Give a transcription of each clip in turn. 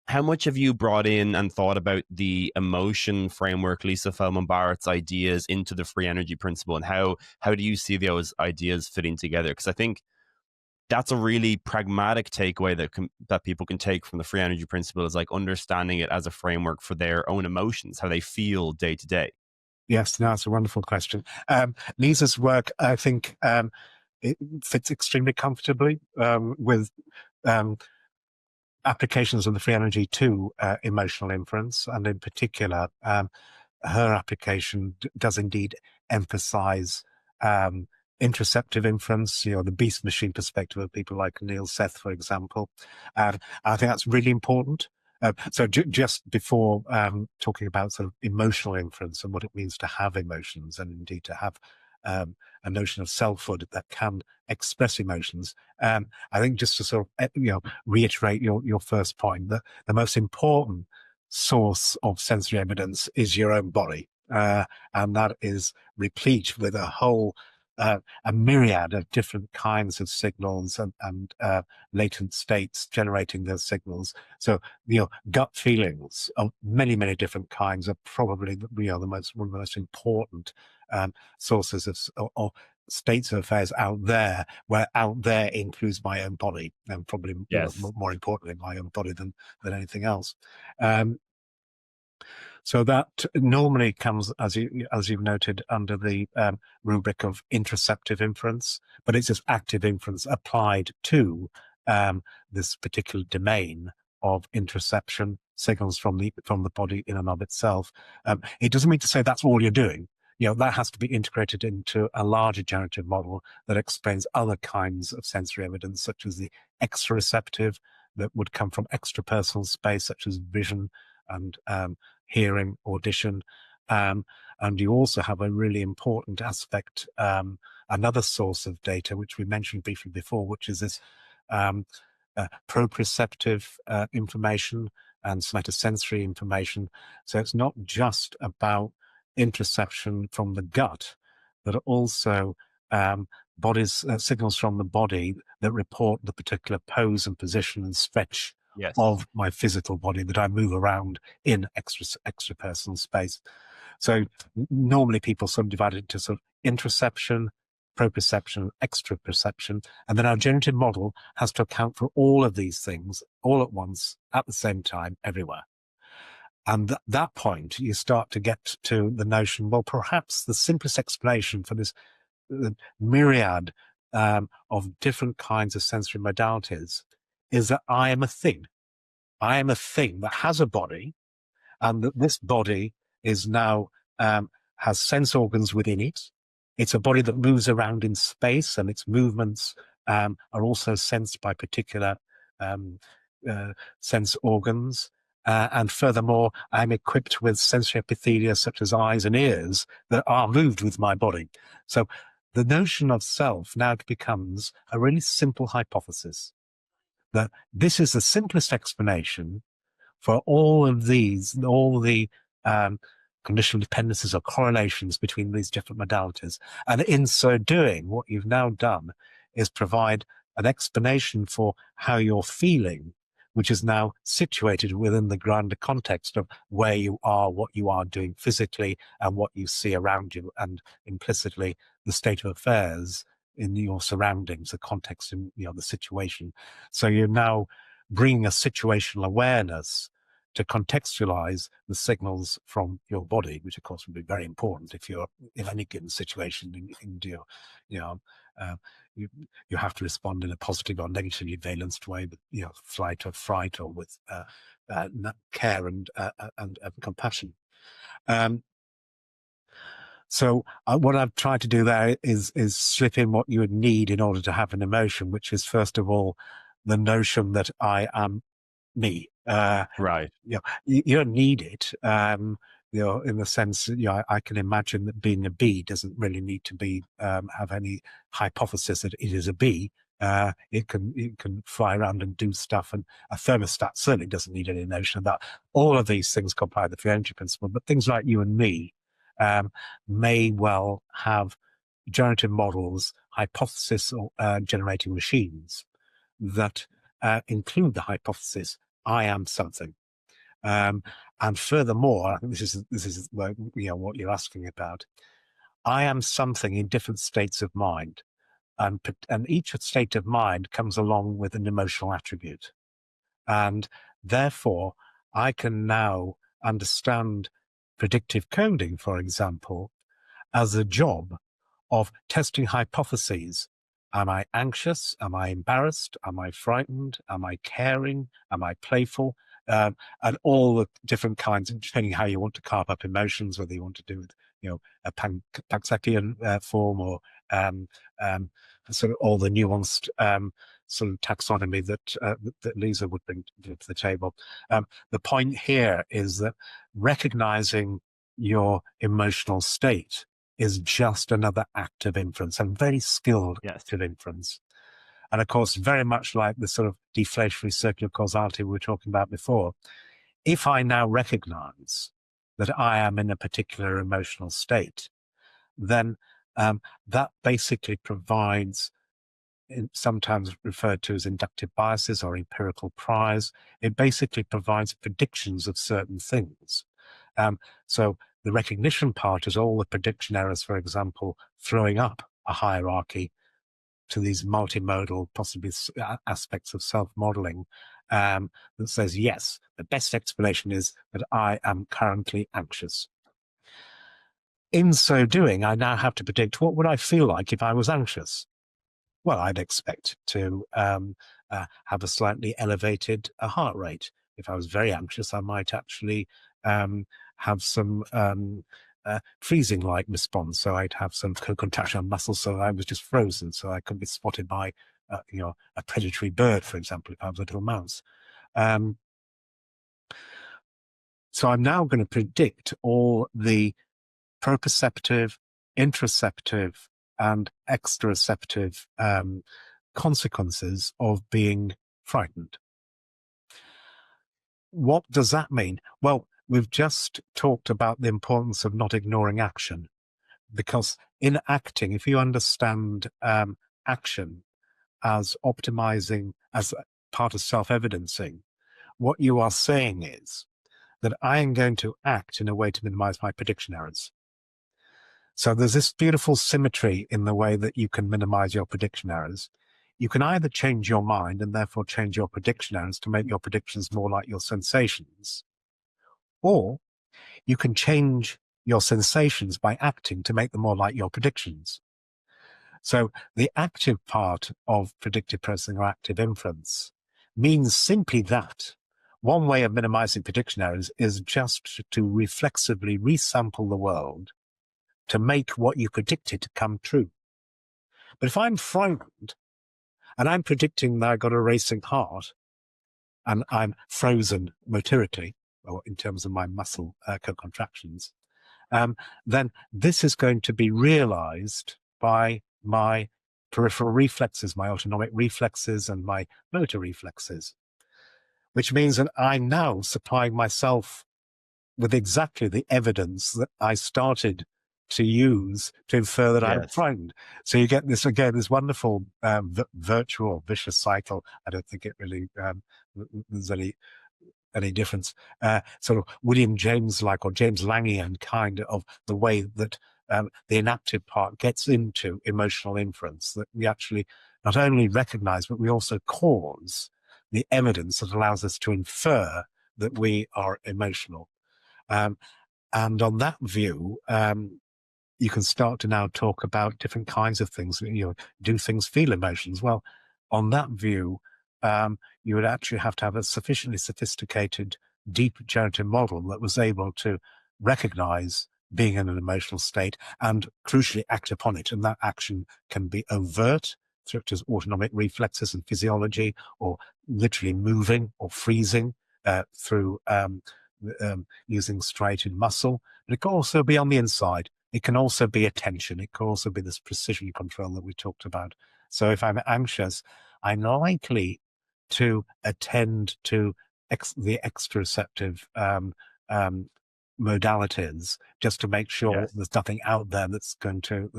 how much have you brought in and thought about the emotion framework, Lisa Feldman Barrett's ideas, into the free energy principle, and how do you see those ideas fitting together? Because I think that's a really pragmatic takeaway that people can take from the free energy principle, is like understanding it as a framework for their own emotions, how they feel day to day. Yes, no, it's a wonderful question. Lisa's work, I think, it fits extremely comfortably with applications of the free energy to emotional inference, and in particular, her application does indeed emphasize interoceptive inference, the beast machine perspective of people like Neil Seth, for example. I think that's really important. So just before talking about sort of emotional inference and what it means to have emotions, and indeed to have a notion of selfhood that can express emotions, I think just to sort of reiterate your first point, that the most important source of sensory evidence is your own body, and that is replete with a myriad of different kinds of signals and latent states generating those signals. So, gut feelings of many, many different kinds are probably one of the most important sources of states of affairs out there, where out there includes my own body, and probably more importantly, my own body than anything else. So that normally comes, as you've noted, under the rubric of interoceptive inference, but it's just active inference applied to this particular domain of interoception, signals from the body in and of itself. It doesn't mean to say that's all you're doing. That has to be integrated into a larger generative model that explains other kinds of sensory evidence, such as the exteroceptive, that would come from extrapersonal space, such as vision and hearing, audition. And you also have a really important aspect, another source of data, which we mentioned briefly before, which is this proprioceptive information and somatosensory information. So it's not just about interoception from the gut, but also signals from the body that report the particular pose and position and stretch of my physical body that I move around in extrapersonal space. So normally people sort of divide it into sort of interoception, proprioception, extraperception, and then our generative model has to account for all of these things all at once, at the same time, everywhere. And at that point, you start to get to the notion, well, perhaps the simplest explanation for this myriad of different kinds of sensory modalities is that I am a thing. I am a thing that has a body, and that this body is now has sense organs within it. It's a body that moves around in space, and its movements are also sensed by particular sense organs. And furthermore, I'm equipped with sensory epithelia such as eyes and ears that are moved with my body. So the notion of self now becomes a really simple hypothesis, that this is the simplest explanation for all of these, all the conditional dependencies or correlations between these different modalities. And in so doing, what you've now done is provide an explanation for how you're feeling, which is now situated within the grander context of where you are, what you are doing physically, and what you see around you, and implicitly the state of affairs in your surroundings, the context in the situation. So you're now bringing a situational awareness to contextualize the signals from your body, which of course would be very important if you're in any given situation. You have to respond in a positive or negatively valenced way, with flight or fright, or with care and compassion. So what I've tried to do there is slip in what you would need in order to have an emotion, which is first of all the notion that I am me. Right. You don't need it. In the sense, I can imagine that being a bee doesn't really need to be have any hypothesis that it is a bee. It can fly around and do stuff, and a thermostat certainly doesn't need any notion of that. All of these things comply with the free energy principle, but things like you and me may well have generative models, hypothesis generating machines that include the hypothesis I am something. And furthermore, I think this is what you're asking about. I am something in different states of mind, and each state of mind comes along with an emotional attribute, and therefore I can now understand predictive coding, for example, as a job of testing hypotheses. Am I anxious? Am I embarrassed? Am I frightened? Am I caring? Am I playful? And all the different kinds, depending how you want to carve up emotions, whether you want to do with, a Panksekian form, or um, um, sort of all the nuanced sort of taxonomy that Lisa would bring to the table. The point here is that recognizing your emotional state is just another act of inference, and very skilled act of inference. And of course, very much like the sort of deflationary circular causality we were talking about before, if I now recognize that I am in a particular emotional state, then that basically provides, sometimes referred to as inductive biases or empirical priors. It basically provides predictions of certain things. So the recognition part is all the prediction errors, for example, throwing up a hierarchy to these multimodal, possibly aspects of self-modeling, that says, yes, the best explanation is that I am currently anxious. In so doing, I now have to predict what would I feel like if I was anxious. Well, I'd expect to have a slightly elevated heart rate. If I was very anxious, I might actually have some freezing-like response. So I'd have some co-contraction of muscles, so I was just frozen, so I couldn't be spotted by a predatory bird, for example, if I was a little mouse. So I'm now going to predict all the proprioceptive, interoceptive, and exteroceptive consequences of being frightened. What does that mean? Well, we've just talked about the importance of not ignoring action, because in acting, if you understand action as optimizing, as part of self-evidencing, what you are saying is that I am going to act in a way to minimize my prediction errors. So there's this beautiful symmetry in the way that you can minimize your prediction errors. You can either change your mind and therefore change your prediction errors to make your predictions more like your sensations, or you can change your sensations by acting to make them more like your predictions. So the active part of predictive processing, or active inference, means simply that. One way of minimizing prediction errors is just to reflexively resample the world to make what you predicted to come true. But if I'm frightened and I'm predicting that I've got a racing heart and I'm frozen motorically, or in terms of my muscle co-contractions, then this is going to be realized by my peripheral reflexes, my autonomic reflexes, and my motor reflexes, which means that I'm now supplying myself with exactly the evidence that I started to use to infer that I'm frightened. So you get this, again, this wonderful virtual vicious cycle. I don't think it really there's any difference. Sort of William James-like, or James Langian kind of the way that the inactive part gets into emotional inference, that we actually not only recognize, but we also cause the evidence that allows us to infer that we are emotional. And on that view, you can start to now talk about different kinds of things. Do things feel emotions? Well, on that view, you would actually have to have a sufficiently sophisticated, deep generative model that was able to recognize being in an emotional state and, crucially, act upon it. And that action can be overt, such as autonomic reflexes and physiology, or literally moving or freezing through using striated muscle. But it can also be on the inside. It can also be attention. It can also be this precision control that we talked about. So if I'm anxious, I'm likely to attend to the exteroceptive modalities, just to make sure there's nothing out there that's going to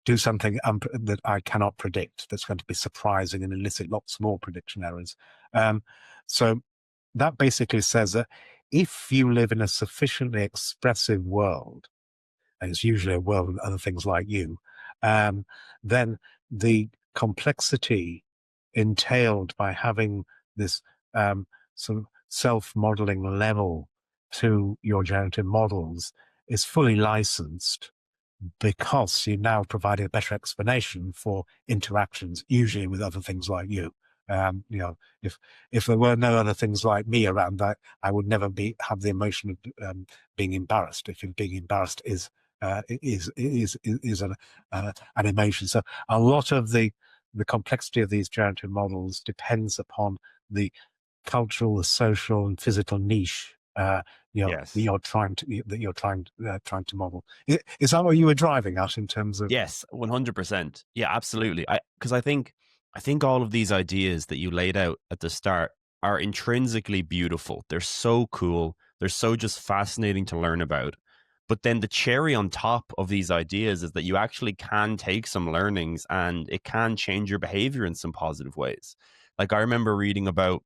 do something that I cannot predict, that's going to be surprising and elicit lots more prediction errors. So that basically says that if you live in a sufficiently expressive world, and it's usually a world with other things like you, then the complexity entailed by having this sort of self-modeling level to your generative models is fully licensed, because you now provide a better explanation for interactions, usually with other things like you. If there were no other things like me around, I would never have the emotion of being embarrassed. If being embarrassed is an emotion. So a lot of the complexity of these generative models depends upon the cultural, the social, and physical niche Yes. that you're trying to model. Is that what you were driving at in terms of? Yes, 100%. Yeah, absolutely. Because I think all of these ideas that you laid out at the start are intrinsically beautiful. They're so cool. They're so just fascinating to learn about. But then the cherry on top of these ideas is that you actually can take some learnings and it can change your behavior in some positive ways. Like I remember reading about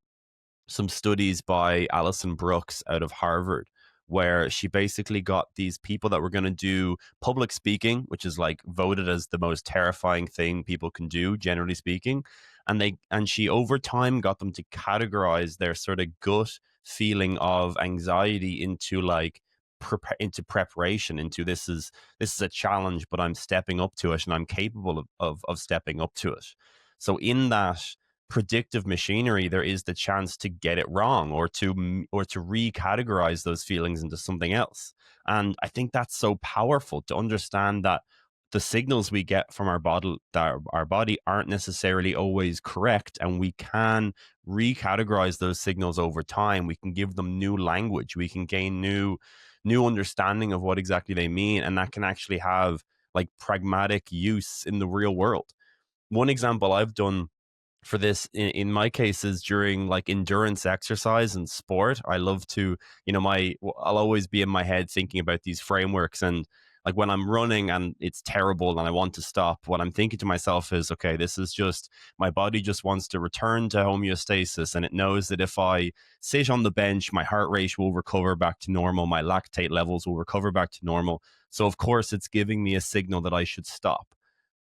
some studies by Alison Brooks out of Harvard, where she basically got these people that were going to do public speaking, which is like voted as the most terrifying thing people can do, generally speaking. And she over time got them to categorize their sort of gut feeling of anxiety into like into preparation, into this is a challenge, but I'm stepping up to it and I'm capable of stepping up to it. So in that predictive machinery, there is the chance to get it wrong or to recategorize those feelings into something else. And I think that's so powerful to understand that the signals we get from our body aren't necessarily always correct, and we can recategorize those signals over time. We can give them new language. We can gain new understanding of what exactly they mean, and that can actually have like pragmatic use in the real world. One example I've done for this in my case is during like endurance exercise and sport. I love to, I'll always be in my head thinking about these frameworks. And like when I'm running and it's terrible and I want to stop, what I'm thinking to myself is, okay, this is just my body just wants to return to homeostasis, and it knows that if I sit on the bench, my heart rate will recover back to normal, my lactate levels will recover back to normal. So of course it's giving me a signal that I should stop,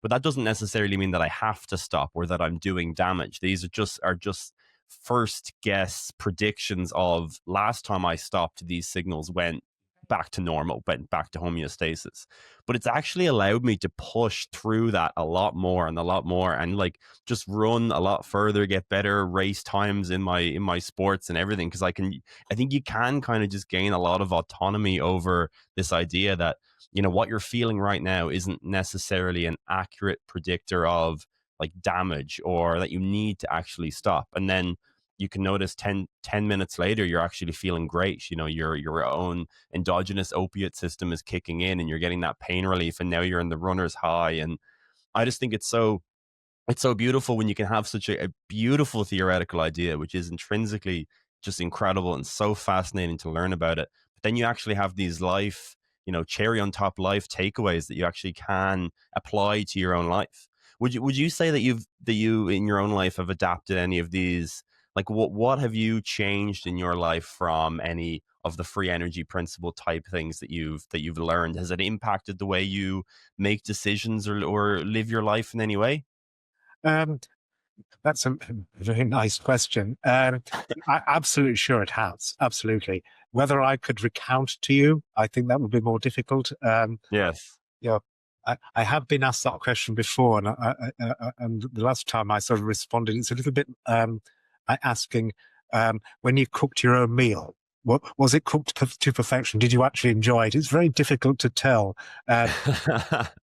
but that doesn't necessarily mean that I have to stop or that I'm doing damage. These are just first guess predictions of last time I stopped, these signals went back to normal, went back to homeostasis. But it's actually allowed me to push through that a lot more and a lot more, and like just run a lot further, get better race times in my sports and everything. Because I think you can kind of just gain a lot of autonomy over this idea that what you're feeling right now isn't necessarily an accurate predictor of like damage, or that you need to actually stop. And then you can notice 10 minutes later you're actually feeling great. Your own endogenous opiate system is kicking in and you're getting that pain relief, and now you're in the runner's high. And I just think it's so beautiful when you can have such a beautiful theoretical idea, which is intrinsically just incredible and so fascinating to learn about it. But then you actually have these cherry on top life takeaways that you actually can apply to your own life. Would you say that you in your own life have adapted any of these? Like what have you changed in your life from any of the free energy principle type things that you've learned? Has it impacted the way you make decisions or live your life in any way? Um, that's a very nice question. I'm absolutely sure it has. Absolutely. Whether I could recount to you, I think that would be more difficult. Yes. Yeah, I have been asked that question before, and and the last time I sort of responded, it's a little bit asking, when you cooked your own meal, what was it cooked to perfection? Did you actually enjoy it? It's very difficult to tell.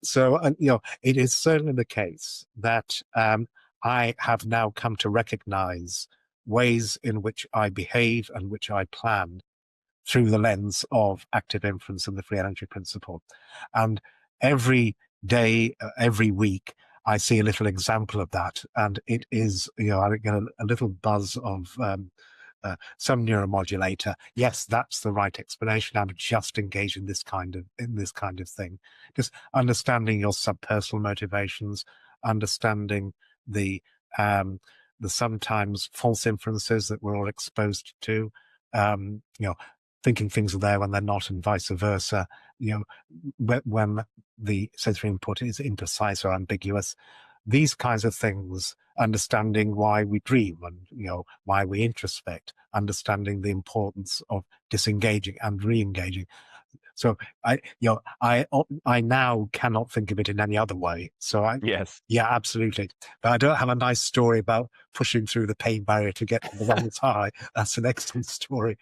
So it is certainly the case that I have now come to recognize ways in which I behave and which I plan through the lens of active inference and the free energy principle. And every day, every week, I see a little example of that. And it is, I get a little buzz of some neuromodulator. Yes, that's the right explanation. I'm just engaged in this kind of thing. Just understanding your subpersonal motivations, understanding the the sometimes false inferences that we're all exposed to. Thinking things are there when they're not, and vice versa. When the sensory input is imprecise or ambiguous. These kinds of things, understanding why we dream and why we introspect, understanding the importance of disengaging and re-engaging. So I now cannot think of it in any other way. So Yes. yeah, absolutely. But I don't have a nice story about pushing through the pain barrier to get to the runner's high. That's an excellent story.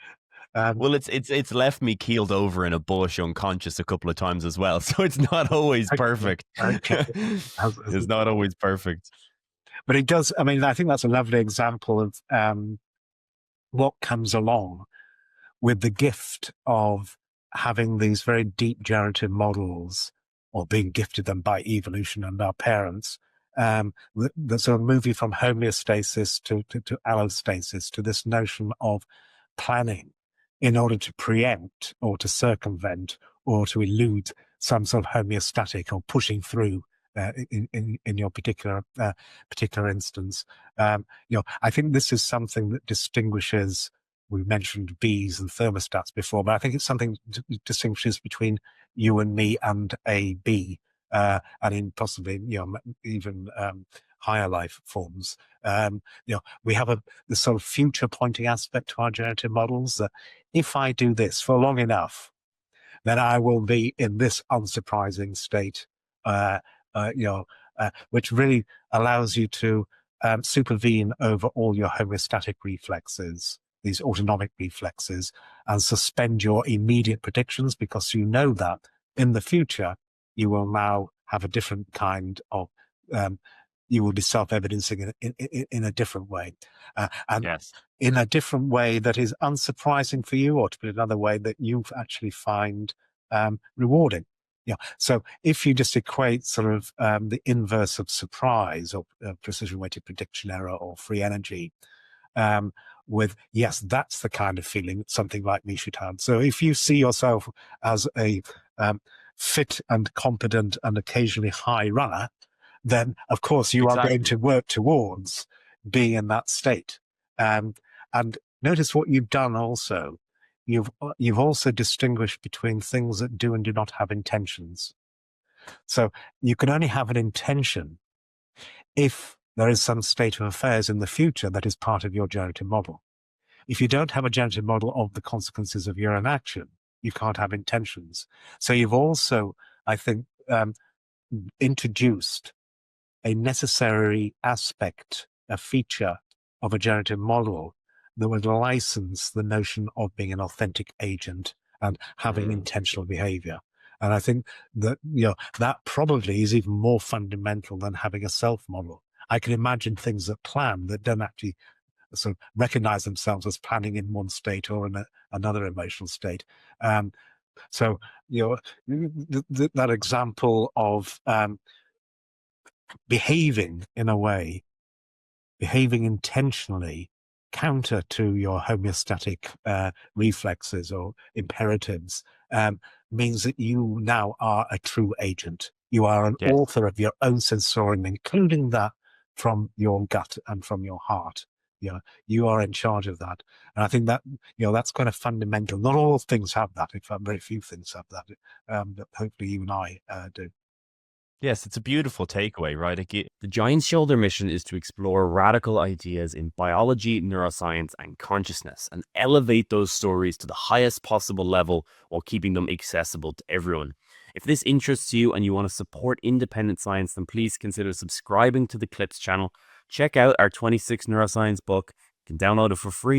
Well, it's left me keeled over in a bush unconscious a couple of times as well. So it's not always perfect. Okay. It's not always perfect. But it does. I mean, I think that's a lovely example of what comes along with the gift of having these very deep generative models, or being gifted them by evolution and our parents. The sort of movie from homeostasis to allostasis, to this notion of planning in order to preempt or to circumvent or to elude some sort of homeostatic or pushing through in your particular instance. I think this is something that distinguishes. We mentioned bees and thermostats before, but I think it's something that distinguishes between you and me and a bee, and in possibly even higher life forms. We have this sort of future pointing aspect to our generative models, that if I do this for long enough, then I will be in this unsurprising state, which really allows you to supervene over all your homeostatic reflexes, these autonomic reflexes, and suspend your immediate predictions, because you know that in the future you will now have a different kind of you will be self-evidencing in a different way, and yes. in a different way that is unsurprising for you, or to put it another way, that you actually find rewarding. So if you just equate sort of the inverse of surprise, or precision-weighted prediction error, or free energy, with, yes, that's the kind of feeling something like me should have. So if you see yourself as a fit and competent and occasionally high runner, then of course you are going to work towards being in that state. And notice what you've done also. You've also distinguished between things that do and do not have intentions. So you can only have an intention if there is some state of affairs in the future that is part of your generative model. If you don't have a generative model of the consequences of your own action, you can't have intentions. So you've also, I think, introduced a necessary aspect, a feature of a generative model that would license the notion of being an authentic agent and having intentional behavior. And I think that that probably is even more fundamental than having a self model. I can imagine things that plan that don't actually sort of recognize themselves as planning in one state or in another emotional state. So that example of behaving in a way, behaving intentionally counter to your homeostatic reflexes or imperatives, means that you now are a true agent. You are an author of your own sensorium, including that from your gut and from your heart. You are in charge of that. And I think that, that's kind of fundamental. Not all things have that. In fact, very few things have that. But hopefully you and I do. Yes, it's a beautiful takeaway, right? The Giant Shoulder mission is to explore radical ideas in biology, neuroscience, and consciousness, and elevate those stories to the highest possible level while keeping them accessible to everyone. If this interests you and you want to support independent science, then please consider subscribing to the Clips channel. Check out our 26 Neuroscience book. You can download it for free